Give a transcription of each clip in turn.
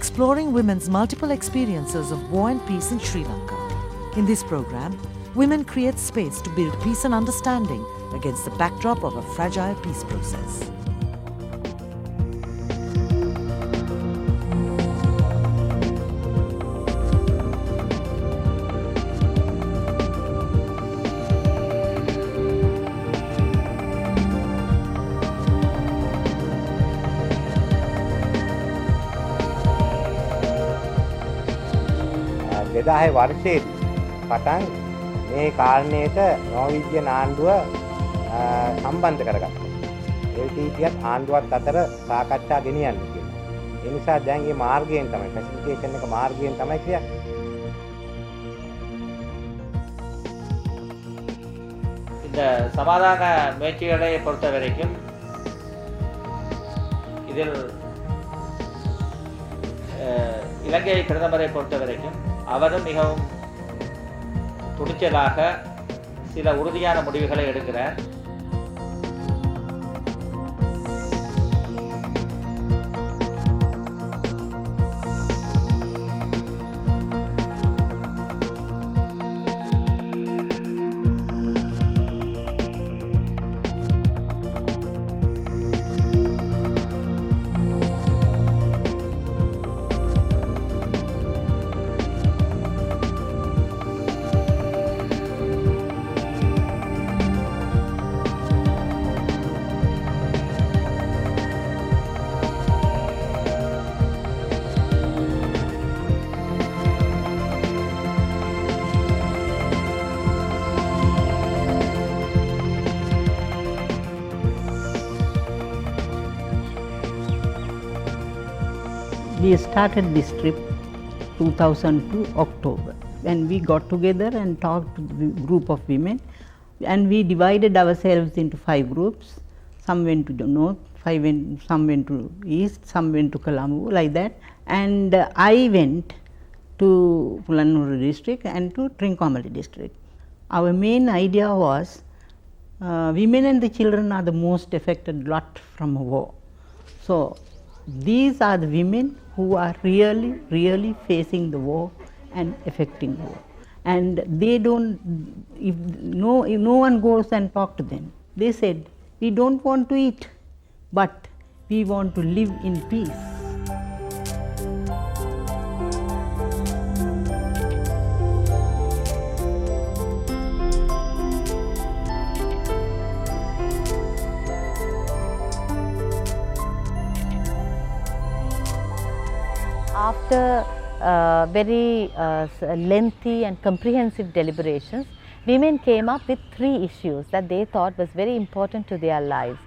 exploring women's multiple experiences of war and peace in Sri Lanka. In this program, women create space to build peace and understanding against the backdrop of a fragile peace process. දෙදාහේ වර්ෂයේදී පටන් මේ කාරණයට නෝවිජියන් ආණ්ඩුව සම්බන්ධ කරගත්තා. LTTEත් ආණ්ඩුවත් අතර සාකච්ඡා ගෙනියන්න කියලා. ඒ නිසා දැන් මේ මාර්ගයෙන් තමයි ෆැසිලිටේෂන් එක මාර්ගයෙන් තමයි කියන්නේ. இந்த சமாதான முயற்சிகளை பொறுத்த வரைக்கும் இதில் இலங்கை பிரதமரை பொறுத்த வரைக்கும் அவரும் மிகவும் துணிச்சலாக சில உறுதியான முடிவுகளை எடுக்கிறார். We started this trip 2002 October, when we got together and talked to the group of women, and we divided ourselves into 5 groups. Some went to the north, some went to east, some went to Colombo, like that. And I went to Pulanur district and to Trincomalee district. Our main idea was women and the children are the most affected lot from a war. So these are the women who are really facing the war and affecting the war. And they don't, if no one goes and talk to them, they said, we don't want to eat, but we want to live in peace. After very lengthy and comprehensive deliberations, women came up with 3 issues that they thought was very important to their lives.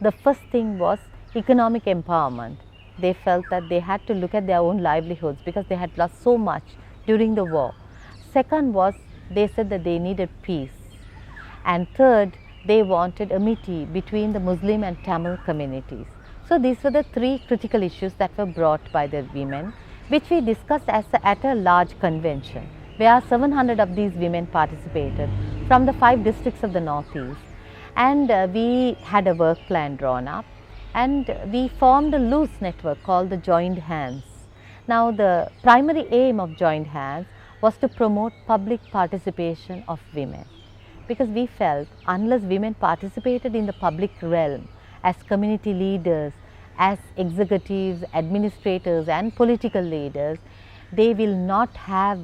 The first thing was economic empowerment. They felt that they had to look at their own livelihoods because they had lost so much during the war. Second was, they said that they needed peace. And third, they wanted amity between the Muslim and Tamil communities. So these were the 3 critical issues that were brought by the women, which we discussed at a large convention, where 700 of these women participated from the 5 districts of the northeast. And we had a work plan drawn up, and we formed a loose network called the Joined Hands. Now the primary aim of Joined Hands was to promote public participation of women, because we felt unless women participated in the public realm as community leaders, as executives, administrators and political leaders, they will not have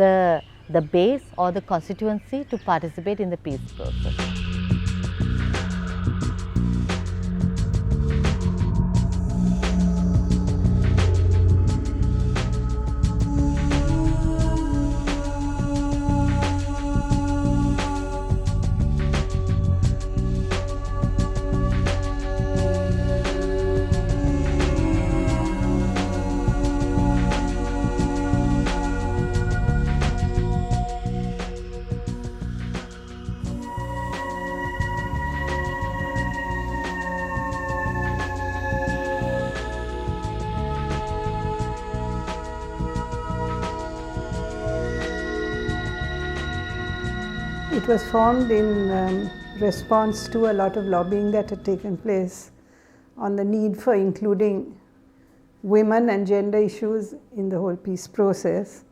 the base or the constituency to participate in the peace process. It was formed in response to a lot of lobbying that had taken place on the need for including women and gender issues in the whole peace process.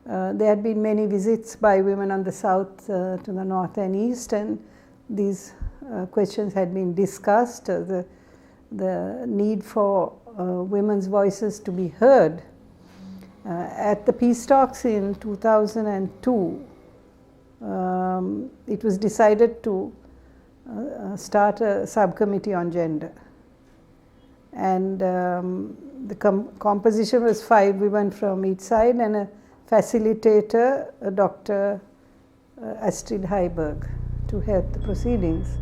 There had been many visits by women on the south to the north and east, and these questions had been discussed. The need for women's voices to be heard. At the peace talks in 2002, it was decided to start a subcommittee on gender. And the composition was 5 women from each side and a facilitator, Dr. Astrid Heiberg, to help the proceedings.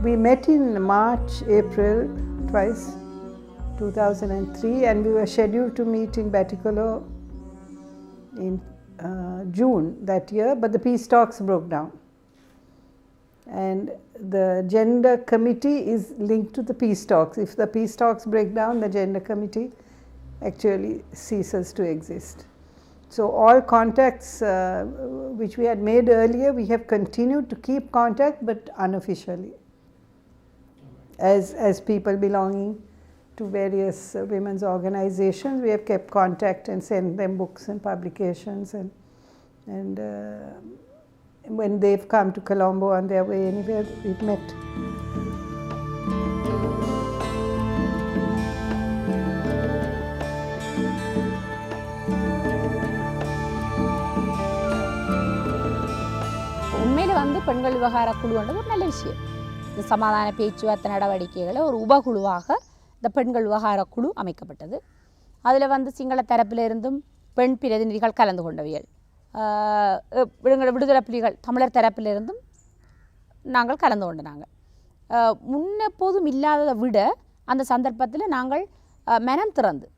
We met in March, April, twice, 2003, and we were scheduled to meet in Batticaloa in June that year, but the peace talks broke down. And the gender committee is linked to the peace talks. If the peace talks break down, the gender committee actually ceases to exist. So all contacts which we had made earlier, we have continued to keep contact, but unofficially. As people belonging to various women's organizations, we have kept contact and sent them books and publications, and when they've come to Colombo on their way anywhere, we've met. உண்மையில் பெண்கள் விவகார குழுன்றது ஒரு நல்ல விஷயம். இந்த சமாதான பேச்சுவார்த்தை நடவடிக்கைகளை ஒரு உபகுழுவாக இந்த பெண்கள் விவகார குழு அமைக்கப்பட்டது. அதில் சிங்கள தரப்பிலிருந்தும் பெண் பிரதிநிதிகள் கலந்து கொண்டவைகள், விடுதலை புலிகள் தமிழர் தரப்பிலிருந்தும் நாங்கள் கலந்து கொண்ட நாங்கள் முன்னெப்போதும் இல்லாததை விட அந்த சந்தர்ப்பத்தில் நாங்கள் மனம் திறந்து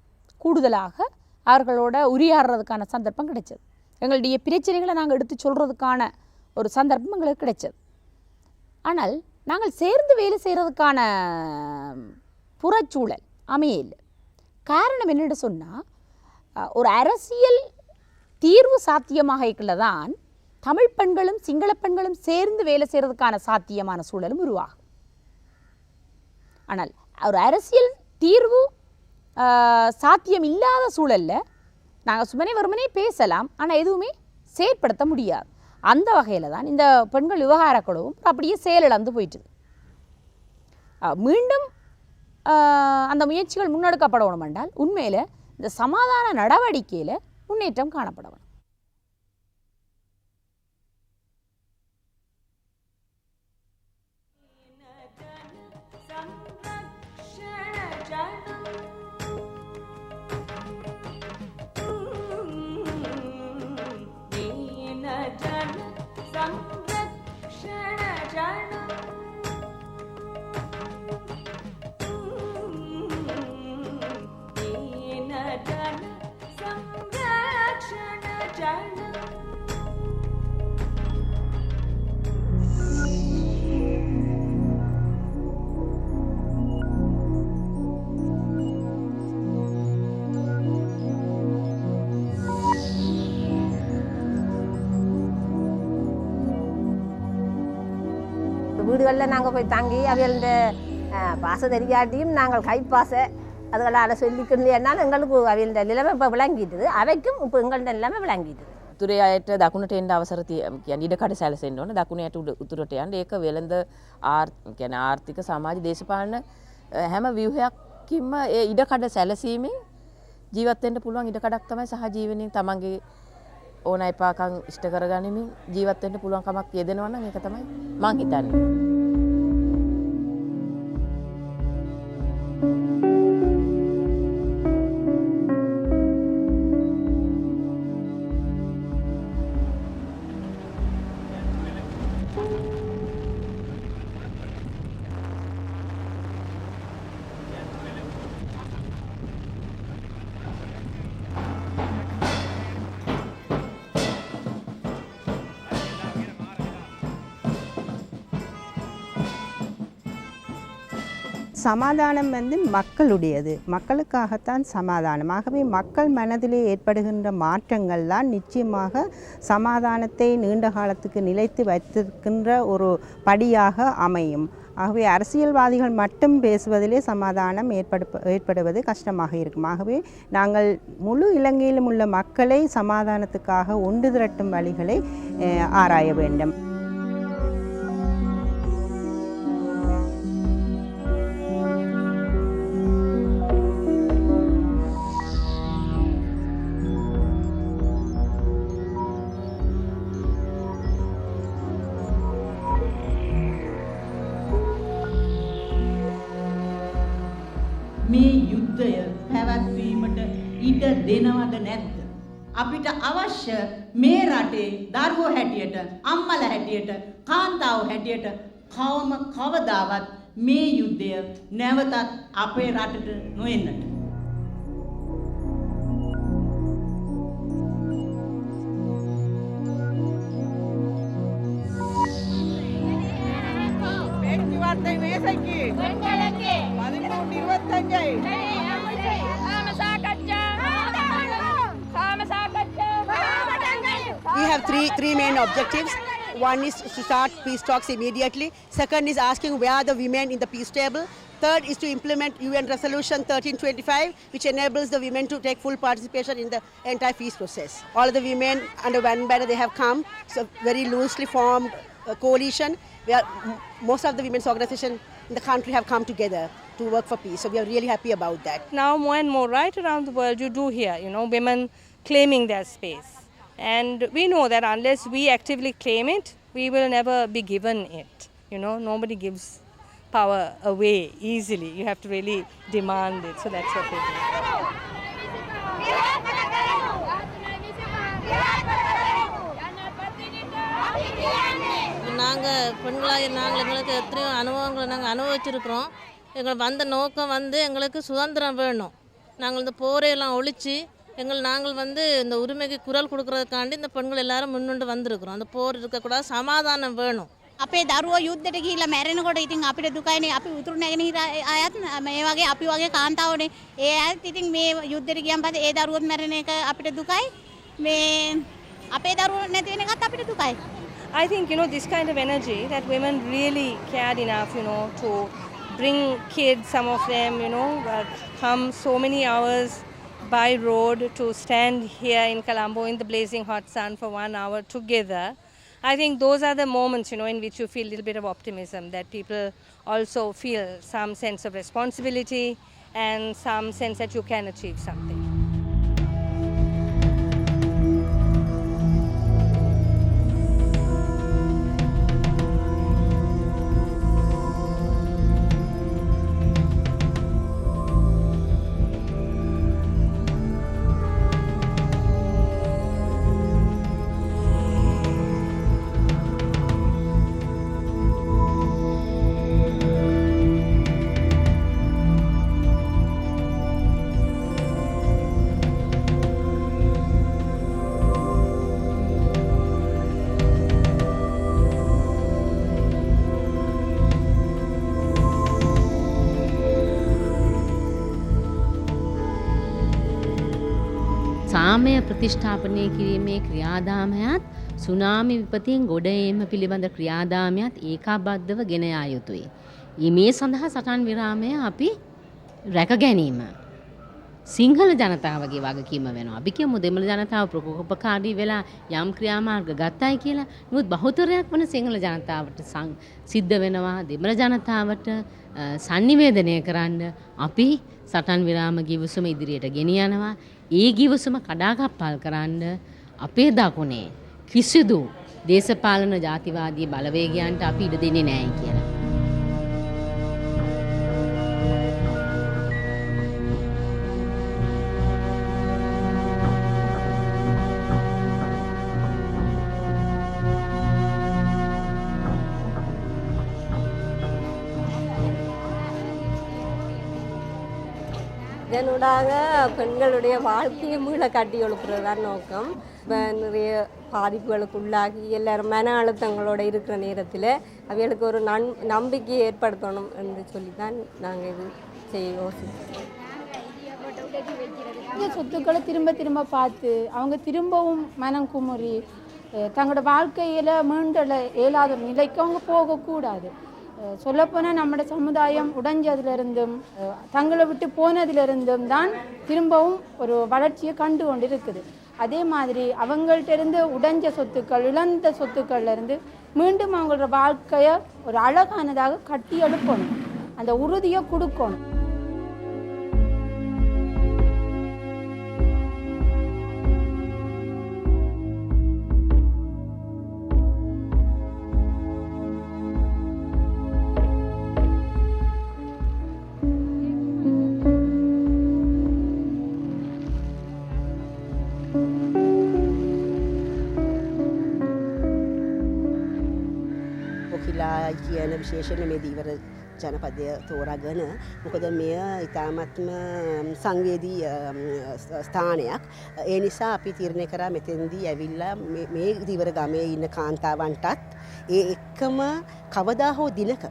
கூடுதலாக அவர்களோட உரையாடுறதுக்கான சந்தர்ப்பம் கிடைச்சது. எங்களுடைய பிரச்சனைகளை நாங்கள் எடுத்து சொல்கிறதுக்கான ஒரு சந்தர்ப்பம் எங்களுக்கு கிடைச்சது. ஆனால் நாங்கள் சேர்ந்து வேலை செய்கிறதுக்கான புறச்சூழல் அமையலை. காரணம் என்னென்னு சொன்னால், ஒரு அரசியல் தீர்வு சாத்தியமாக தான் தமிழ் பெண்களும் சிங்கள பெண்களும் சேர்ந்து வேலை செய்கிறதுக்கான சாத்தியமான சூழலும் உருவாகும். ஆனால் ஒரு அரசியல் தீர்வு சாத்தியம் இல்லாத சூழலில் நாங்கள் வெறுமனே பேசலாம், ஆனால் எதுவுமே செயற்படுத்த முடியாது. அந்த வகையில் தான் இந்த பெண்கள் விவகார குழுவும் அப்படியே செயலிழந்து போயிட்டுது. மீண்டும் அந்த முயற்சிகள் முன்னெடுக்கப்படணும் என்றால் உண்மையில் இந்த சமாதான நடவடிக்கையில் முன்னேற்றம் காணப்படணும். வீடுகளில் நாங்கள் போய் தங்கி அவையோட பாசை தெரியாட்டியும் நாங்கள் கைப்பாசை அதுகளால் சொல்லிக்கொண்டு என்னால் எங்களுக்கு அவையோட நிலைமை இப்போ விளங்கிட்டுது அவைக்கும் இப்போ எங்கள்ட நிலைமை விளங்கிட்டுது. උතුරයට දකුණට එන්න අවසර කියන්නේ ඉඩකඩ සැලසෙන්න ඕන. දකුණට උතුරට යන්න ඒක වෙළඳ කියන්නේ ආර්ථික සමාජ දේශපාලන හැම ව්‍යුහයක්කින්ම ඒ ඉඩකඩ සැලසීමෙන් ජීවත් වෙන්න පුළුවන් ඉඩකඩක් තමයි සහජීවනයේ තමන්ගේ ඕන එපාකම් ඉෂ්ට කරගනිමින් ජීවත් වෙන්න පුළුවන් කමක් යෙදෙනවා නම් ඒක තමයි මං හිතන්නේ. சமாதானம் வந்து மக்களுடையது, மக்களுக்காகத்தான் சமாதானம். ஆகவே மக்கள் மனதிலே ஏற்படுகின்ற மாற்றங்கள் தான் நிச்சயமாக சமாதானத்தை நீண்ட காலத்துக்கு நிலைத்து வைத்திருக்கின்ற ஒரு படியாக அமையும். ஆகவே அரசியல்வாதிகள் மட்டும் பேசுவதிலே சமாதானம் ஏற்படுவது கஷ்டமாக இருக்கும். ஆகவே நாங்கள் முழு இலங்கையிலும் உள்ள மக்களை சமாதானத்துக்காக ஒன்று திரட்டும் வழிகளை ஆராய வேண்டும். මේ යුද්ධය පැවැත්වීමට ඉඩ දෙනවද නැද්ද? අපිට අවශ්‍ය මේ රටේ දරුවෝ හැටියට, අම්මලා හැටියට, කාන්තාවෝ හැටියට කවදාවත් මේ යුද්ධය නැවතත් අපේ රටට නොඑන්නට. We have three main objectives. One is to start peace talks immediately. Second is asking where are the women in the peace table. Third is to implement UN Resolution 1325, which enables the women to take full participation in the entire peace process. All of the women under one banner, they have come. It's a very loosely formed coalition where most of the women's organizations in the country have come together to work for peace. So we are really happy about that. Now more and more right around the world you do hear, women claiming their space. And we know that unless we actively claim it, we will never be given it. Nobody gives power away easily. You have to really demand it. So that's what we do. நாங்கள் பெண்களாக எங்களுக்கு எத்தனையோ அனுபவங்களை நாங்கள் அனுபவிச்சிருக்கிறோம். எங்கள் வந்த நோக்கம் எங்களுக்கு சுதந்திரம் வேணும். நாங்கள் இந்த போரையெல்லாம் ஒழித்து நாங்கள் இந்த உரிமைக்கு குரல் கொடுக்கறதுக்காண்டி இந்த பெண்கள் எல்லாரும் முன்னுண்டு வந்திருக்கிறோம். அந்த போர் இருக்கக்கூடாது, சமாதானம் வேணும். අපේ දරුවෝ යුද්ධයට ගිහිල්ලා මැරෙනකොට ඉතින් අපිට දුකයිනේ. අපි උතුරු නැගෙනහිර අයත් මේ වගේ අපි වගේ කාන්තාවෝනේ. ඒ අයත් ඉතින් මේ යුද්ධයට ගියන් පස්සේ ඒ දරුවොත් මැරෙන එක අපිට දුකයි. මේ අපේ දරුවෝ නැති වෙන එකත් අපිට දුකයි. I think this kind of energy that women really cared enough to bring kids, some of them come so many hours by road to stand here in Colombo in the blazing hot sun for 1 hour together. I think those are the moments, in which you feel a little bit of optimism, that people also feel some sense of responsibility and some sense that you can achieve something. විරාමය ප්‍රතිෂ්ඨාපනය කිරීමේ ක්‍රියාදාමයත් tsunami විපතින් ගොඩ ඒම පිළිබඳ ක්‍රියාදාමයත් ඒකාබද්ධව ගෙන යා යුතුයි. මේ සඳහා සටන් විරාමය අපි රැක ගැනීම සිංහල ජනතාවගේ වගකීම වෙනවා. අපි කියමු දෙමළ ජනතාව ප්‍රකෝපකාරී වෙලා යම් ක්‍රියාමාර්ග ගත්තයි කියලා. නමුත් බහුතරයක් වන සිංහල ජනතාවට සිද්ධ වෙනවා දෙමළ ජනතාවට sannivedanaya කරන්න අපි සටන් විරාම ගිවිසුම ඉදිරියට ගෙනියනවා. ඒ ගිවිසුම කඩාකප්පල් කරන්න අපේ දකුණේ කිසිදු දේශපාලන ජාතිවාදී බලවේගයන්ට අපි ඉඩ දෙන්නේ නැහැ කියලා. இதனூடாக பெண்களுடைய வாழ்க்கையை மீள கட்டி எழுப்புறது தான் நோக்கம். நிறைய பாதிப்புகளுக்குள்ளாகி எல்லாரும் மன அழுத்தங்களோடு இருக்கிற நேரத்தில் அவர்களுக்கு ஒரு நம்பிக்கையை ஏற்படுத்தணும் என்று சொல்லி தான் நாங்கள் இது செய்ய யோசிக்கிறோம். சொத்துக்களை திரும்ப திரும்ப பார்த்து அவங்க திரும்பவும் மனம் குமுறி தங்களோட வாழ்க்கையில் மீண்டல இயலாத நிலைக்கு அவங்க போகக்கூடாது. சொல்லப்போனால் நம்மளோட சமுதாயம் உடைஞ்சதிலிருந்தும் தங்களை விட்டு போனதிலிருந்தும் தான் திரும்பவும் ஒரு வளர்ச்சியை கண்டு கொண்டு இருக்குது. அதே மாதிரி அவங்கள்ட்ட இருந்து உடைஞ்ச சொத்துக்கள் இழந்த சொத்துக்கள்லேருந்து மீண்டும் அவங்களோட வாழ்க்கையை ஒரு அழகானதாக கட்டி எழுப்பணும், அந்த உறுதியை கொடுக்கணும். කියන විශේෂයෙන් මේ දීවර ජනපදය තෝරාගෙන මොකද මෙය ඉතාමත්ම සංවේදී ස්ථානයක්. ඒ නිසා අපි තීරණය කරා මෙතෙන්දී ඇවිල්ලා මේ දීවර ගමේ ඉන්න කාන්තාවන්ටත් ඒ එක්කම කවදා හෝ දිනක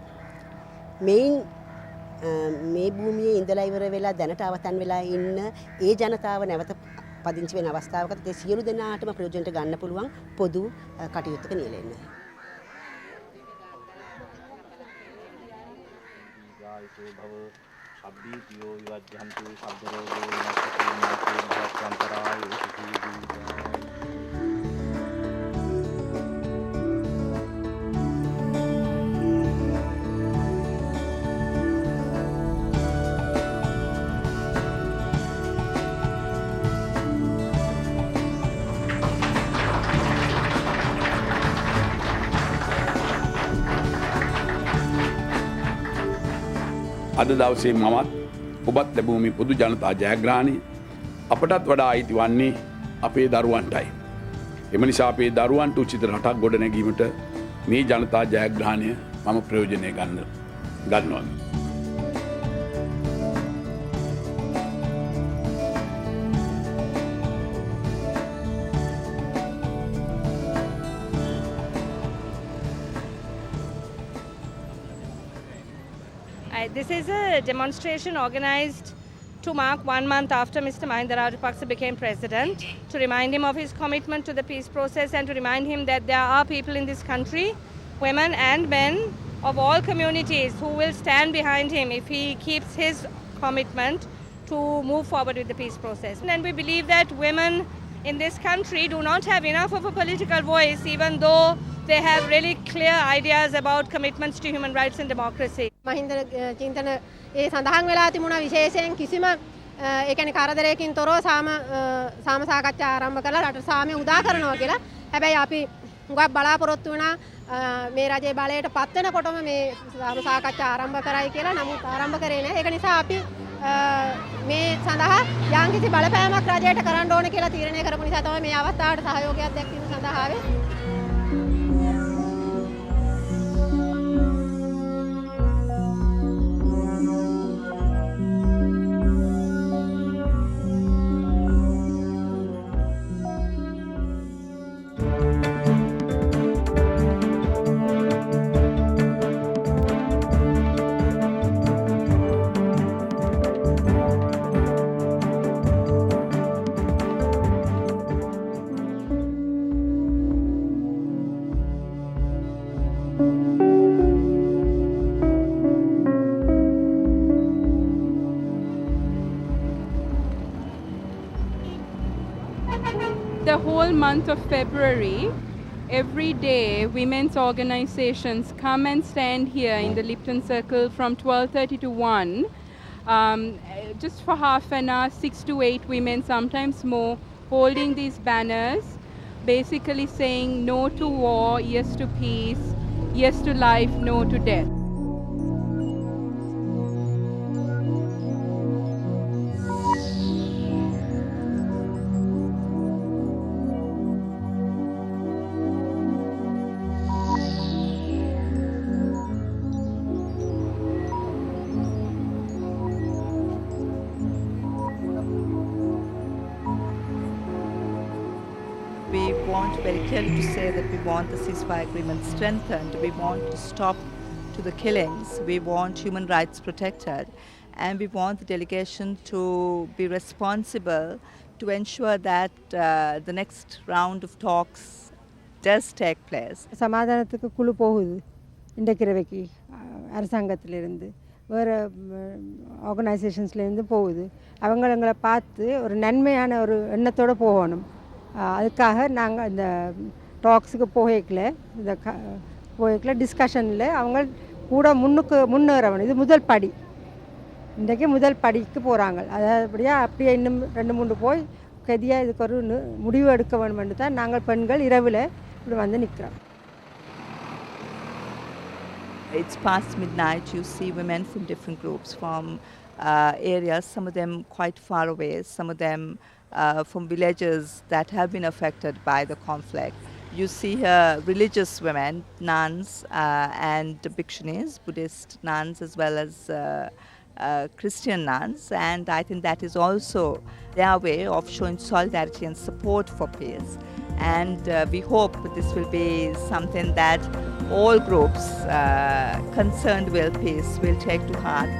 මේ භූමියේ ඉඳලා ඉවර වෙලා දැනට අවතන් වෙලා ඉන්න ඒ ජනතාව නැවත පදිංචි වෙන අවස්ථාවකට ඒ සියලු දෙනාටම ප්‍රයෝජනට ගන්න පුළුවන් පොදු කටයුත්තක නියැලෙන්න. भव शब्दीतियो विवज्यन्तु शब्दरोगो विनश्यति भवत्यन्तरायो අද දවසේ මමත් ඔබත් ලැබූ මේ පොදු ජනතා ජයග්‍රහණය අපටත් වඩා අයිති වන්නේ අපේ දරුවන්ටයි. එම නිසා අපේ දරුවන්ට උචිත රටක් ගොඩනැගීමට මේ ජනතා ජයග්‍රහණය මම ප්‍රයෝජනය ගන්නවා. This is a demonstration organized to mark 1 month after Mr. Mahinda Rajapaksa became president, to remind him of his commitment to the peace process and to remind him that there are people in this country, women and men of all communities, who will stand behind him if he keeps his commitment to move forward with the peace process. And we believe that women in this country do not have enough of a political voice, even though they have really clear ideas about commitments to human rights and democracy. Mahinda චින්තන ඒ සඳහන් වෙලා තිබුණා විශේෂයෙන් කිසිම ඒ කියන්නේ කරදරයකින් තොරව සාම සාකච්ඡා ආරම්භ කරලා රට සාමය උදා කරනවා කියලා. හැබැයි අපි හුඟක් බලාපොරොත්තු වුණා මේ රජයේ බලයට පත් වෙනකොටම මේ සාම සාකච්ඡා ආරම්භ කරයි කියලා. නමුත් ආරම්භ කරේ නැහැ. ඒක නිසා අපි මේ සඳහා යම්කිසි බලපෑමක් රජයට කරන්න ඕන කියලා තීරණය කරපු නිසා තමයි මේ අවස්ථාවට සහයෝගයක් දැක්වීම සඳහා ආවේ. month of February, every day women's organizations come and stand here in the Lipton Circle from 12:30 to 1, just for half an hour, 6 to 8 women, sometimes more, holding these banners, basically saying no to war, yes to peace, yes to life, no to death. We want very clearly to say that we want the ceasefire agreement strengthened. We want to stop to the killings. We want human rights protected. And we want the delegation to be responsible to ensure that the next round of talks does take place. சமாதானத்துக்கு குழு போகுது இன்றைக்கு அரசாங்கத்திலிருந்து வேறு ஆர்கனைசேஷன்ஸ்லேருந்து போகுது. அவங்களை பார்த்து ஒரு நன்மையான ஒரு எண்ணத்தோடு போகணும். அதுக்காக நாங்கள் இந்த டாக்ஸுக்கு போகல டிஸ்கஷனில் அவங்க கூட முன்னேறணும். இது முதல் படி. இன்றைக்கு முதல் படிக்கு போகிறாங்க. அப்படியே இன்னும் 2-3 போய் கதியாக இதுக்கு ஒரு முடிவு எடுக்க வேணுமென்று தான் நாங்கள் பெண்கள் இரவில் இப்படி வந்து நிற்கிறோம். It's past midnight. You see women from different groups, from areas, some of them quite far away, some of them from villages that have been affected by the conflict. You see here religious women, nuns and bhikshunis, Buddhist nuns as well as Christian nuns, and I think that is also their way of showing solidarity and support for peace. And we hope this will be something that all groups concerned with peace will take to heart.